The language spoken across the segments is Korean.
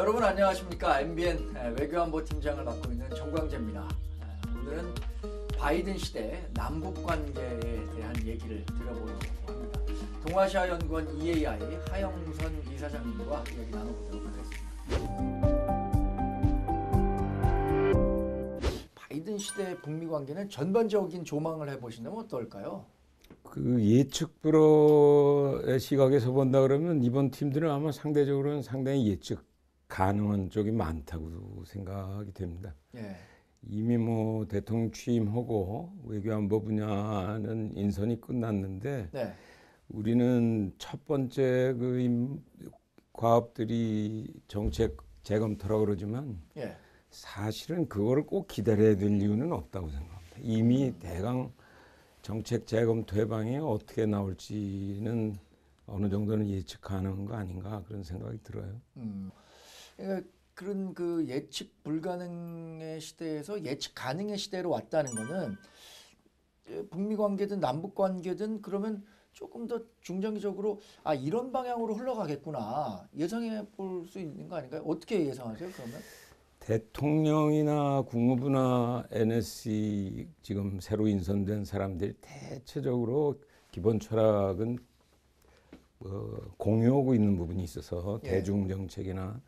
여러분 안녕하십니까? MBN 외교안보팀장을 맡고 있는 정광재입니다. 오늘은 바이든 시대 남북관계에 대한 얘기를 들어보려고 합니다. 동아시아연구원 EAI 하영선 이사장님과 이야기 나눠보도록 하겠습니다. 바이든 시대 북미 관계는 전반적인 조망을 해보신다면 어떨까요? 그 예측 불허의 시각에서 본다 그러면 이번 팀들은 아마 상대적으로는 상당히 예측 가능한 쪽이 많다고 생각이 됩니다. 예. 이미 뭐 대통령 취임하고 외교안보 분야는 인선이 끝났는데 네. 우리는 첫 번째 과업들이 정책 재검토라고 그러지만 예. 사실은 그거를 꼭 기다려야 될 이유는 없다고 생각합니다. 이미 대강 정책 재검토 해방이 어떻게 나올지는 어느 정도는 예측 가능한 거 아닌가 그런 생각이 들어요. 그러니까 그런 그 예측 불가능의 시대에서 예측 가능의 시대로 왔다는 거는 북미 관계든 남북 관계든 그러면 조금 더 중장기적으로 이런 방향으로 흘러가겠구나 예상해 볼 수 있는 거 아닌가요? 어떻게 예상하세요? 그러면? 대통령이나 국무부나 NSC 지금 새로 인선된 사람들이 대체적으로 기본 철학은 공유하고 있는 부분이 있어서 예. 대중정책이나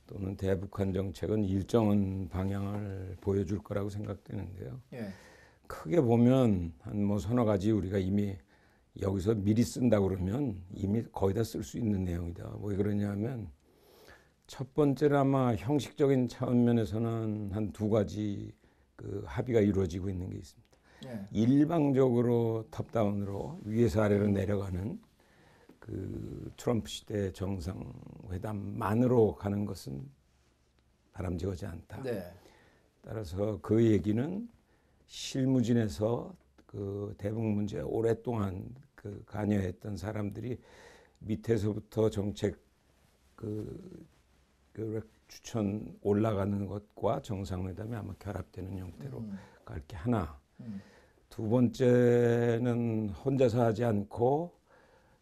또는 대북한 정책은 일정한 방향을 보여줄 거라고 생각되는데요. 예. 크게 보면 한 뭐 서너 가지 우리가 이미 여기서 미리 쓴다 그러면 이미 거의 다 쓸 수 있는 내용이다. 왜 그러냐면 첫 번째는 아마 형식적인 차원면에서는 한 두 가지 그 합의가 이루어지고 있는 게 있습니다. 예. 일방적으로 탑다운으로 위에서 아래로 내려가는 그 트럼프 시대 정상회담만으로 가는 것은 바람직하지 않다. 네. 따라서 그 얘기는 실무진에서 그 대북 문제에 오랫동안 그 관여했던 사람들이 밑에서부터 정책 그 추천 올라가는 것과 정상회담이 아마 결합되는 형태로 갈게 하나. 두 번째는 혼자서 하지 않고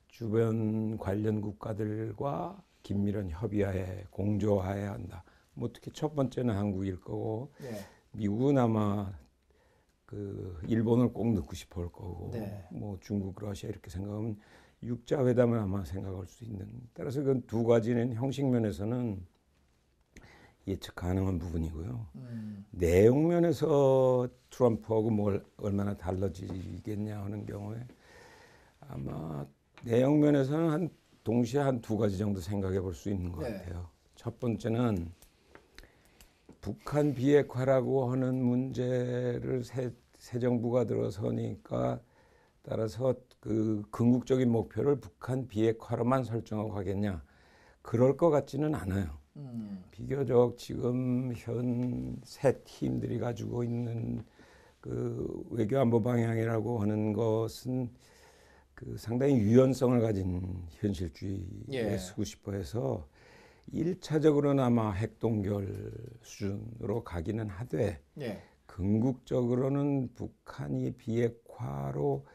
주변 관련 국가들과 긴밀한 협의하에 공조하여야 한다. 뭐 특히 첫 번째는 한국일 거고 네. 미국은 아마 그 일본을 꼭 넣고 싶어 할 거고 네. 뭐 중국, 러시아 이렇게 생각하면 육자 회담을 아마 생각할 수 있는. 따라서 그 두 가지는 형식 면에서는 예측 가능한 부분이고요. 내용 면에서 트럼프하고 뭘 얼마나 달라지겠냐 하는 경우에 아마 내용 면에서는 동시에 한 두 가지 정도 생각해 볼 수 있는 것 네. 같아요. 첫 번째는 북한 비핵화라고 하는 문제를 새 정부가 들어서니까 따라서 그 궁극적인 목표를 북한 비핵화로만 설정하고 가겠냐. 그럴 것 같지는 않아요. 비교적 지금 현 새 팀들이 가지고 있는 그 외교안보 방향이라고 하는 것은 그 상당히 유연성을 가진 현실주의에 예. 쓰고 싶어 해서 1차적으로는 아마 핵동결 수준으로 가기는 하되 예. 궁극적으로는 북한이 비핵화로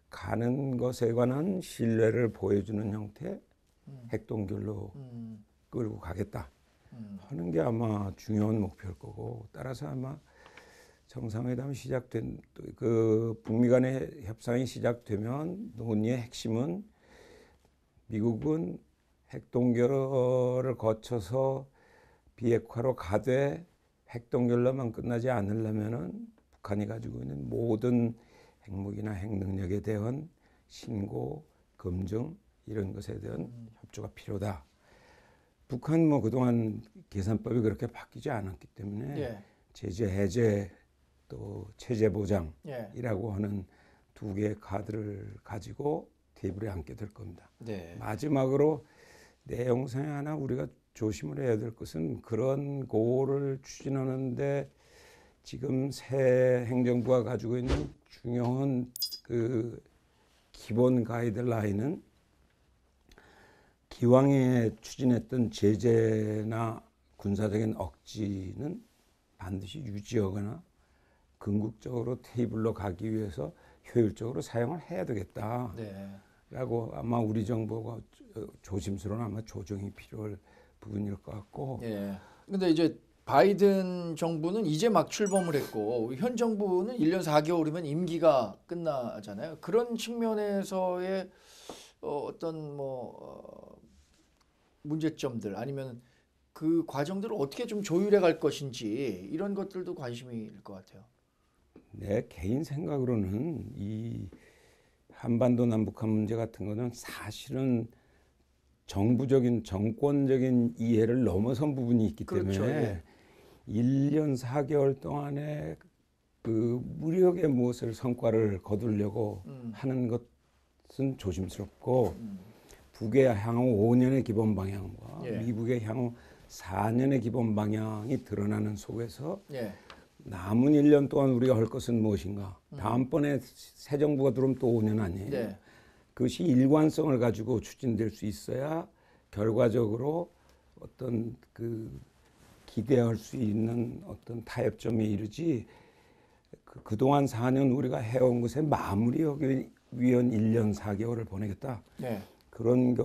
가는 것에 관한 신뢰를 보여주는 형태 핵동결로 끌고 가겠다 하는 게 아마 중요한 목표일 거고 따라서 아마 정상회담이 시작된 그 북미 간의 협상이 시작되면 논의의 핵심은 미국은 핵동결을 거쳐서 비핵화로 가되 핵동결로만 끝나지 않으려면은 북한이 가지고 있는 모든 핵무기나 핵능력에 대한 신고, 검증 이런 것에 대한 협조가 필요하다. 북한 뭐 그동안 계산법이 그렇게 바뀌지 않았기 때문에 예. 제재 해제 또 체제 보장이라고 예. 하는 두 개의 카드를 가지고 테이블에 앉게 될 겁니다. 네. 마지막으로 내용상에 하나 우리가 조심을 해야 될 것은 그런 고를 추진하는데 지금 새 행정부가 가지고 있는 중요한 그 기본 가이드라인은 기왕에 추진했던 제재나 군사적인 억지는 반드시 유지하거나 궁극적으로 테이블로 가기 위해서 효율적으로 사용을 해야 되겠다. 네. 라고 아마 우리 정부가 조심스러운 아마 조정이 필요할 부분일 것 같고 예. 근데 이제 바이든 정부는 이제 막 출범을 했고 현 정부는 1년 4개월이면 임기가 끝나잖아요. 그런 측면에서의 어떤 문제점들 아니면 그 과정들을 어떻게 좀 조율해 갈 것인지 이런 것들도 관심일 것 같아요. 내 개인 생각으로는 이 한반도 남북한 문제 같은 거는 사실은 정부적인 정권적인 이해를 넘어선 부분이 있기 그렇죠. 때문에 예. 1년 4개월 동안에 그 무력의 무엇을 성과를 거두려고 하는 것은 조심스럽고 북의 향후 5년의 기본 방향과 예. 미국의 향후 4년의 기본 방향이 드러나는 속에서 예. 남은 1년 동안 우리가 할 것은 무엇인가? 다음번에 새 정부가 들어오면 또 5년 아니에요. 네. 그것이 일관성을 가지고 추진될 수 있어야 결과적으로 어떤 그 기대할 수 있는 어떤 타협점에 이르지 그동안 4년 우리가 해온 것에 마무리하기 위한 1년 4개월을 보내겠다. 네. 그런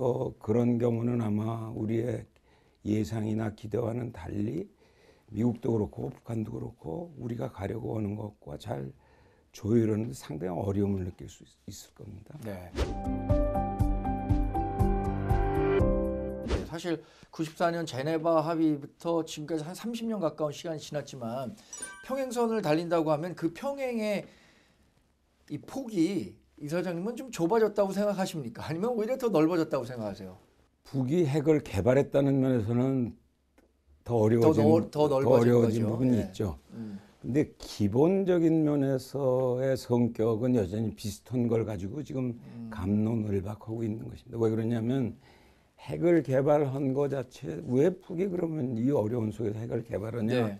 경우는 아마 우리의 예상이나 기대와는 달리 미국도 그렇고 북한도 그렇고 우리가 가려고 하는 것과 잘 조율하는 데 상당히 어려움을 느낄 수 있을 겁니다. 네. 사실 94년 제네바 합의부터 지금까지 한 30년 가까운 시간이 지났지만 평행선을 달린다고 하면 그 평행의 이 폭이 이사장님은 좀 좁아졌다고 생각하십니까? 아니면 오히려 더 넓어졌다고 생각하세요? 북이 핵을 개발했다는 면에서는 더 어려워진, 더 넓어진 거죠. 부분이 예. 있죠. 근데 기본적인 면에서의 성격은 여전히 비슷한 걸 가지고 지금 갑론을박하고 있는 것입니다. 왜 그러냐면 핵을 개발한 것 자체 왜 북이 그러면 이 어려운 속에서 핵을 개발하냐 네.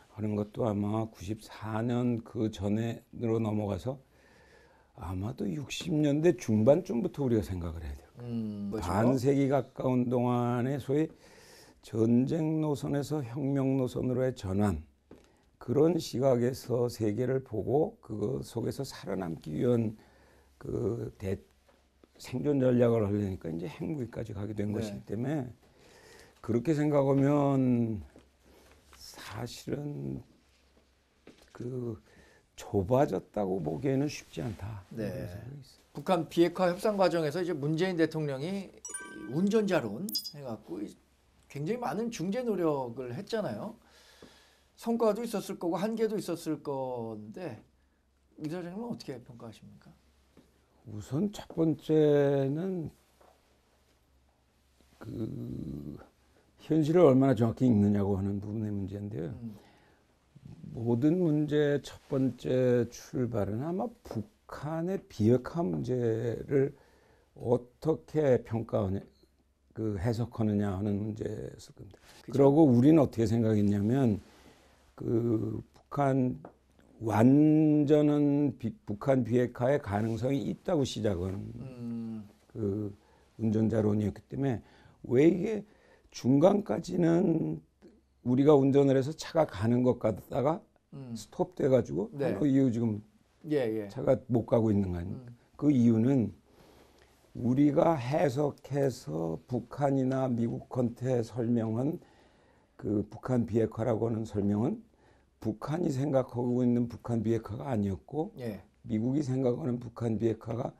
하는 것도 아마 94년 그 전에로 넘어가서 아마도 60년대 중반쯤부터 우리가 생각을 해야 돼요. 뭐죠? 반세기 가까운 동안에 소위 전쟁 노선에서 혁명 노선으로의 전환 그런 시각에서 세계를 보고 그 속에서 살아남기 위한 그 생존 전략을 하려니까 이제 핵무기까지 가게 된 네. 것이기 때문에 그렇게 생각하면 사실은 그 좁아졌다고 보기에는 쉽지 않다. 네. 그런 생각이 있어요. 북한 비핵화 협상 과정에서 이제 문재인 대통령이 운전자론 해갖고 굉장히 많은 중재 노력을 했잖아요. 성과도 있었을 거고 한계도 있었을 건데 이 사장님은 어떻게 평가하십니까? 우선 첫 번째는 그 현실을 얼마나 정확히 읽느냐고 하는 부분의 문제인데요. 모든 문제의 첫 번째 출발은 아마 북한의 비핵화 문제를 어떻게 평가하냐, 그 해석하느냐 하는 문제였을 겁니다. 그죠? 그러고 우리는 어떻게 생각했냐면 그 북한 완전한 북한 비핵화의 가능성이 있다고 시작은 그 운전자론이었기 때문에 왜 이게 중간까지는 우리가 운전을 해서 차가 가는 것 같다가 스톱돼 가지고 네. 그 이유 지금 예. 차가 못 가고 있는 거 아닙니까? 그 이유는 우리가 해석해서 북한이나 미국한테 설명한 그 북한 비핵화라고 하는 설명은 북한이 생각하고 있는 북한 비핵화가 아니었고 예. 미국이 생각하는 북한 비핵화가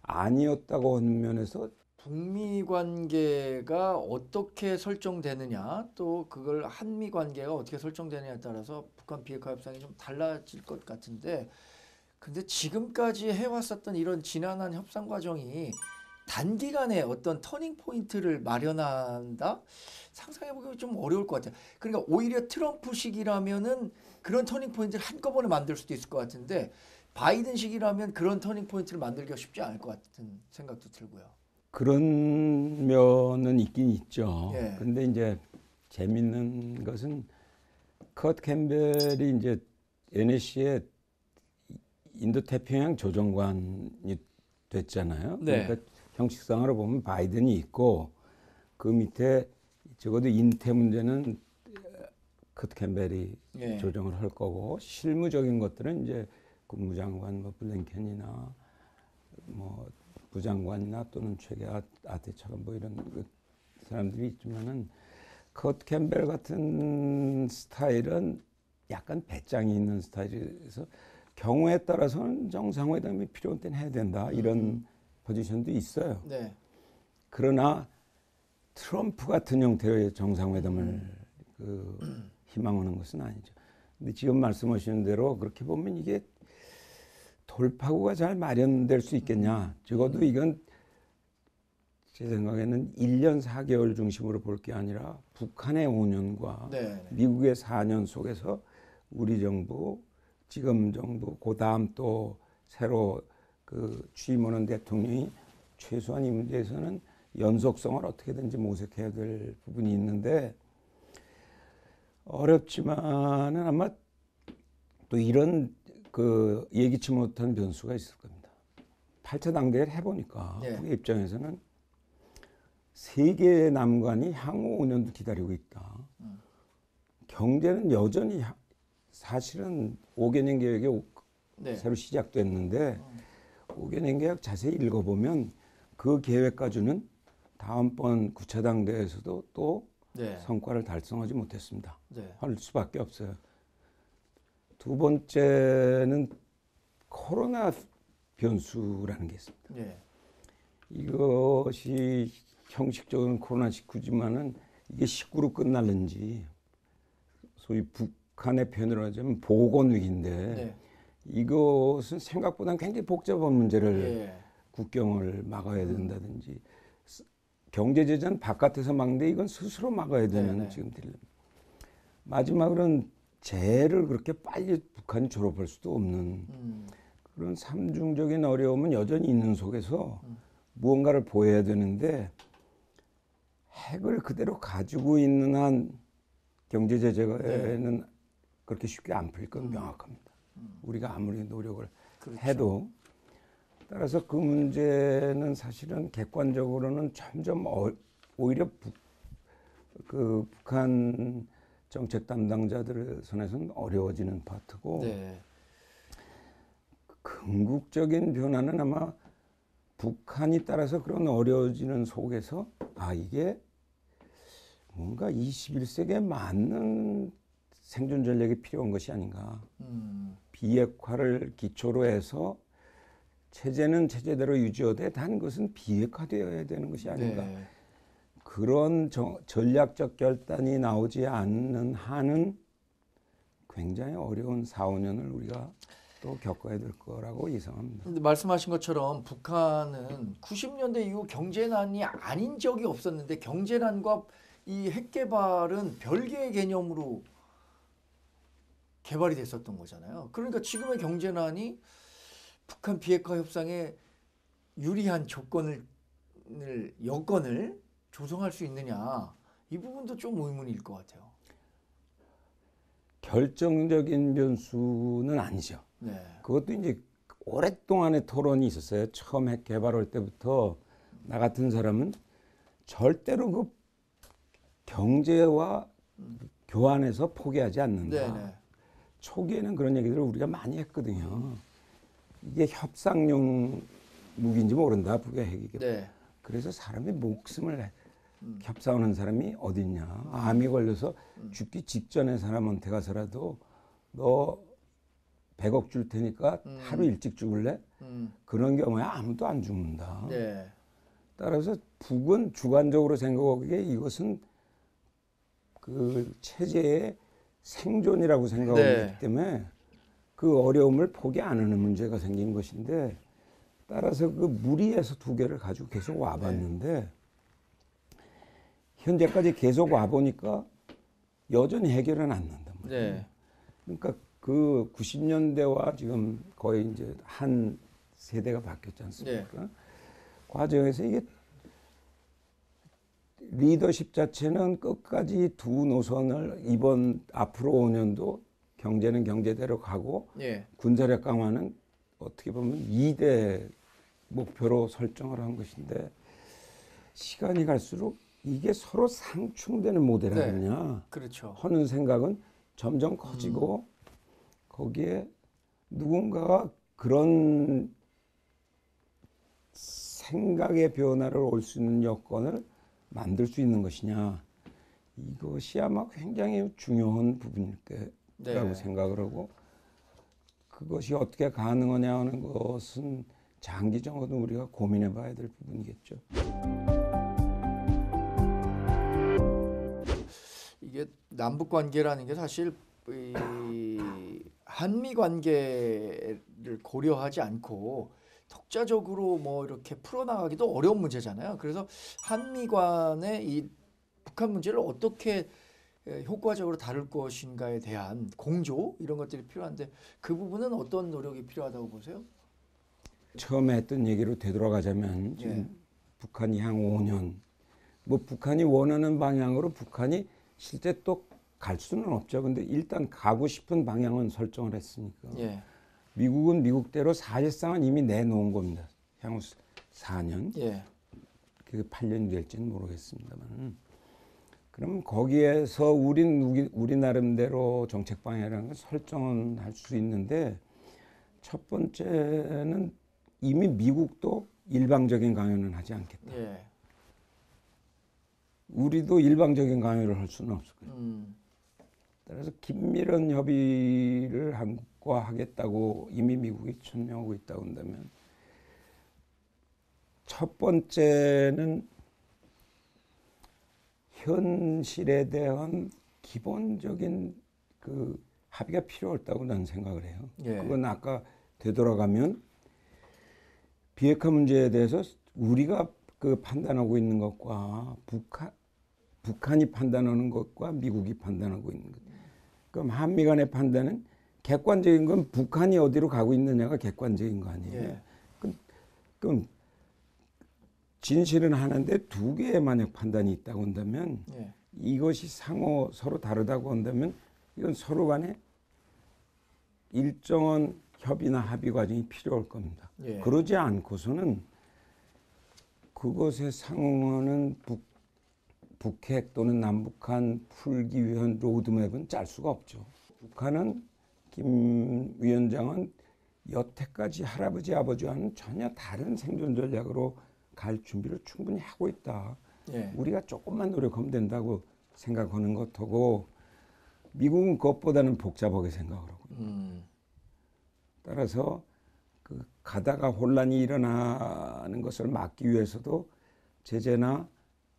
아니었다고 하는 면에서 북미 관계가 어떻게 설정되느냐 또 그걸 한미 관계가 어떻게 설정되느냐에 따라서 북한 비핵화 협상이 좀 달라질 것 같은데 근데 지금까지 해왔었던 이런 지난한 협상 과정이 단기간에 어떤 터닝 포인트를 마련한다? 상상해보기 좀 어려울 것 같아요. 그러니까 오히려 트럼프식이라면은 그런 터닝 포인트를 한꺼번에 만들 수도 있을 것 같은데 바이든식이라면 그런 터닝 포인트를 만들기가 쉽지 않을 것 같은 생각도 들고요. 그런 면은 있긴 있죠. 예. 근데 이제 재밌는 것은 커트 캠벨이 이제 NSC의 인도 태평양 조정관이 됐잖아요. 네. 그러니까 형식상으로 보면 바이든이 있고 그 밑에 적어도 인태 문제는 커트 캠벨이 예. 조정을 할 거고 실무적인 것들은 이제 국무장관 뭐 블링켄이나 뭐 부장관이나 또는 최계 아테처럼 뭐 이런 사람들이 있지만은 커트 캠벨 같은 스타일은 약간 배짱이 있는 스타일이라서 경우에 따라서는 정상회담이 필요한 때는 해야 된다 이런 포지션도 있어요. 네. 그러나 트럼프 같은 형태의 정상회담을 희망하는 것은 아니죠. 근데 지금 말씀하시는 대로 그렇게 보면 이게 돌파구가 잘 마련될 수 있겠냐. 적어도 이건 제 생각에는 1년 4개월 중심으로 볼 게 아니라 북한의 5년과 네. 미국의 4년 속에서 우리 정부, 지금 정부, 그다음 또 새로 취임하는 대통령이 최소한 이 문제에서는 연속성을 어떻게든지 모색해야 될 부분이 있는데 어렵지만은 아마 또 이런 예기치 못한 변수가 있을 겁니다. 8차 당대회를 해보니까 네. 우리 입장에서는 세계 남관이 향후 5년도 기다리고 있다. 경제는 여전히 사실은 5개년 계획이 네. 새로 시작됐는데 5개년 계획 자세히 읽어보면 그 계획까지는 다음번 9차 당대회에서도 또 네. 성과를 달성하지 못했습니다. 네. 할 수밖에 없어요. 두 번째는 코로나 변수라는 게 있습니다. 네. 이것이 형식적인 코로나19지만은 이게 19로 끝날는지 소위 북한의 표현으로 하자면 보건위기인데 네. 이것은 생각보다는 굉장히 복잡한 문제를 예. 국경을 막아야 된다든지 경제제재는 바깥에서 막는데 이건 스스로 막아야 되는 네네. 지금 딜레마. 마지막으로는 재해를 그렇게 빨리 북한이 졸업할 수도 없는 그런 삼중적인 어려움은 여전히 있는 속에서 무언가를 보여야 되는데 핵을 그대로 가지고 있는 한 경제제재는 그렇게 쉽게 안 풀릴 건 명확합니다. 우리가 아무리 노력을 그렇죠. 해도 따라서 그 문제는 사실은 객관적으로는 점점 오히려 북한 정책 담당자들의 손에서는 어려워지는 파트고 네. 궁극적인 변화는 아마 북한이 따라서 그런 어려워지는 속에서 이게 뭔가 21세기에 맞는 생존 전략이 필요한 것이 아닌가. 비핵화를 기초로 해서 체제는 체제대로 유지하되 단 것은 비핵화되어야 되는 것이 아닌가. 네. 그런 전략적 결단이 나오지 않는 한은 굉장히 어려운 4, 5년을 우리가 또 겪어야 될 거라고 예상합니다. 근데 말씀하신 것처럼 북한은 90년대 이후 경제난이 아닌 적이 없었는데 경제난과 이 핵개발은 별개의 개념으로 개발이 됐었던 거잖아요. 그러니까 지금의 경제난이 북한 비핵화 협상에 유리한 여건을 조성할 수 있느냐, 이 부분도 좀 의문일 것 같아요. 결정적인 변수는 아니죠. 네. 그것도 이제 오랫동안의 토론이 있었어요. 처음 핵 개발할 때부터 나 같은 사람은 절대로 그 경제와 교환해서 포기하지 않는다. 네네. 초기에는 그런 얘기들을 우리가 많이 했거든요. 이게 협상용 무기인지 모른다, 북의 핵이. 네. 그래서 사람의 목숨을 협상하는 사람이 어딨냐. 암이 걸려서 죽기 직전에 사람한테 가서라도 너 100억 줄 테니까 하루 일찍 죽을래? 그런 경우에 아무도 안 죽는다. 네. 따라서 북은 주관적으로 생각하기에 이것은 그 체제의 생존이라고 생각하기 네. 때문에 그 어려움을 포기 안 하는 문제가 생긴 것인데 따라서 그 무리해서 두 개를 가지고 계속 와봤는데 현재까지 계속 와보니까 여전히 해결은 안 난단 말이에요. 네. 그러니까 그 90년대와 지금 거의 이제 한 세대가 바뀌었지 않습니까? 네. 과정에서 이게 리더십 자체는 끝까지 두 노선을 앞으로 5년도 경제는 경제대로 가고 예. 군사력 강화는 어떻게 보면 2대 목표로 설정을 한 것인데 시간이 갈수록 이게 서로 상충되는 모델 네. 아니냐 그렇죠. 하는 생각은 점점 커지고 거기에 누군가가 그런 생각의 변화를 올 수 있는 여건을 만들 수 있는 것이냐, 이것이 아마 굉장히 중요한 부분일 거라고 네. 생각을 하고, 그것이 어떻게 가능하냐 하는 것은 장기적으로 우리가 고민해 봐야 될 부분이겠죠. 이게 남북 관계라는 게 사실 이 한미 관계를 고려하지 않고 독자적으로 뭐 이렇게 풀어나가기도 어려운 문제잖아요. 그래서 한미 간의 이 북한 문제를 어떻게 효과적으로 다룰 것인가에 대한 공조 이런 것들이 필요한데 그 부분은 어떤 노력이 필요하다고 보세요? 처음에 했던 얘기로 되돌아가자면 지금 예. 북한이 향 5년, 뭐 북한이 원하는 방향으로 북한이 실제 또 갈 수는 없죠. 근데 일단 가고 싶은 방향은 설정을 했으니까. 예. 미국은 미국대로 사실상은 이미 내놓은 겁니다. 향후 4년, 예. 그 8년이 될지는 모르겠습니다만. 그럼 거기에서 우리 나름대로 정책 방향이라는 걸 설정은 할 수 있는데, 첫 번째는 이미 미국도 일방적인 강요는 하지 않겠다. 예. 우리도 일방적인 강요를 할 수는 없을 거예요. 따라서 긴밀한 협의를 한국과 하겠다고 이미 미국이 천명하고 있다고 한다면, 첫 번째는 현실에 대한 기본적인 그 합의가 필요하다고 나는 생각을 해요. 예. 그건 아까 되돌아가면 비핵화 문제에 대해서 우리가 그 판단하고 있는 것과 북한이 판단하는 것과 미국이 판단하고 있는 것. 그럼 한미 간의 판단은 객관적인 건 북한이 어디로 가고 있느냐가 객관적인 거 아니에요. 예. 그럼 진실은 하나인데 두 개의 만약 판단이 있다고 한다면 예. 이것이 상호 서로 다르다고 한다면 이건 서로 간에 일정한 협의나 합의 과정이 필요할 겁니다. 예. 그러지 않고서는 그것에 상응하는 북핵 또는 남북한 풀기 위한 로드맵은 짤 수가 없죠. 북한은 김 위원장은 여태까지 할아버지 아버지와는 전혀 다른 생존 전략으로 갈 준비를 충분히 하고 있다. 예. 우리가 조금만 노력하면 된다고 생각하는 것하고 미국은 그것보다는 복잡하게 생각을 하고 따라서 그 가다가 혼란이 일어나는 것을 막기 위해서도 제재나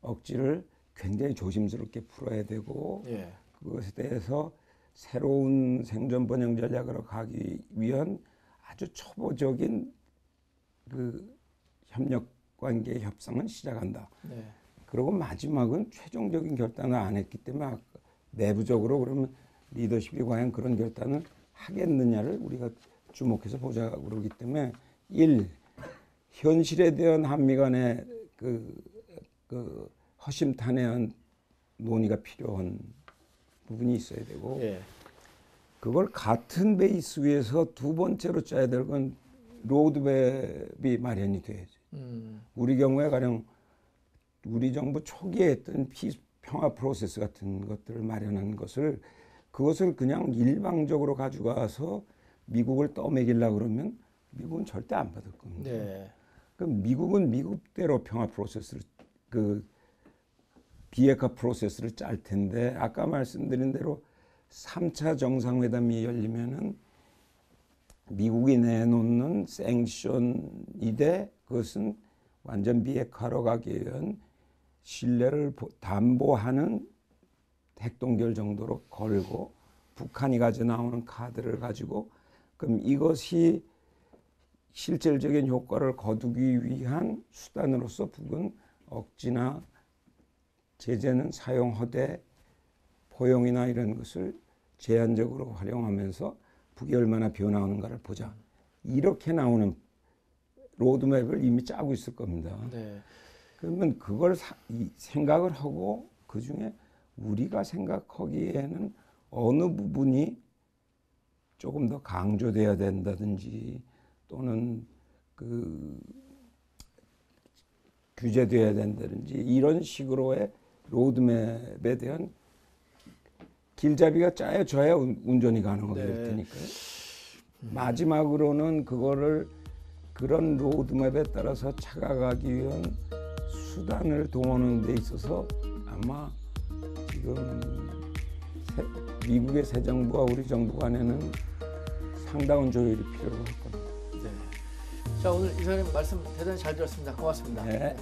억지를 굉장히 조심스럽게 풀어야 되고 예. 그것에 대해서 새로운 생존 번영 전략으로 가기 위한 아주 초보적인 그 협력 관계 협상은 시작한다. 네. 그리고 마지막은 최종적인 결단을 안 했기 때문에 내부적으로 그러면 리더십이 과연 그런 결단을 하겠느냐를 우리가 주목해서 보자 그러기 때문에 현실에 대한 한미 간의 그 허심탄회한 논의가 필요한 부분이 있어야 되고 예. 그걸 같은 베이스 위에서 두 번째로 짜야 될 건 로드맵이 마련이 돼야죠. 우리 경우에 가령 우리 정부 초기에 했던 평화 프로세스 같은 것들을 마련한 그것을 그냥 일방적으로 가져가서 미국을 떠먹이려고 그러면 미국은 절대 안 받을 겁니다. 네. 그럼 미국은 미국대로 평화 프로세스를 비핵화 프로세스를 짤 텐데 아까 말씀드린 대로 3차 정상회담이 열리면은 미국이 내놓는 생션이 돼 그것은 완전 비핵화로 가기 위한 신뢰를 담보하는 핵동결 정도로 걸고 북한이 가져 나오는 카드를 가지고 그럼 이것이 실질적인 효과를 거두기 위한 수단으로서 북은 억지나 제재는 사용하되 포용이나 이런 것을 제한적으로 활용하면서 북이 얼마나 변화하는가를 보자. 이렇게 나오는 로드맵을 이미 짜고 있을 겁니다. 네. 그러면 그걸 생각을 하고 그중에 우리가 생각하기에는 어느 부분이 조금 더 강조돼야 된다든지 또는 규제돼야 된다든지 이런 식으로의 로드맵에 대한 길잡이가 짜여져야 운전이 가능하게 될 테니까요. 마지막으로는 그거를 그런 로드맵에 따라서 찾아가기 위한 수단을 동원하는 데 있어서 아마 지금 미국의 새 정부와 우리 정부 간에는 상당한 조율이 필요할 겁니다. 네. 자, 오늘 이사님 말씀 대단히 잘 들었습니다. 고맙습니다. 네.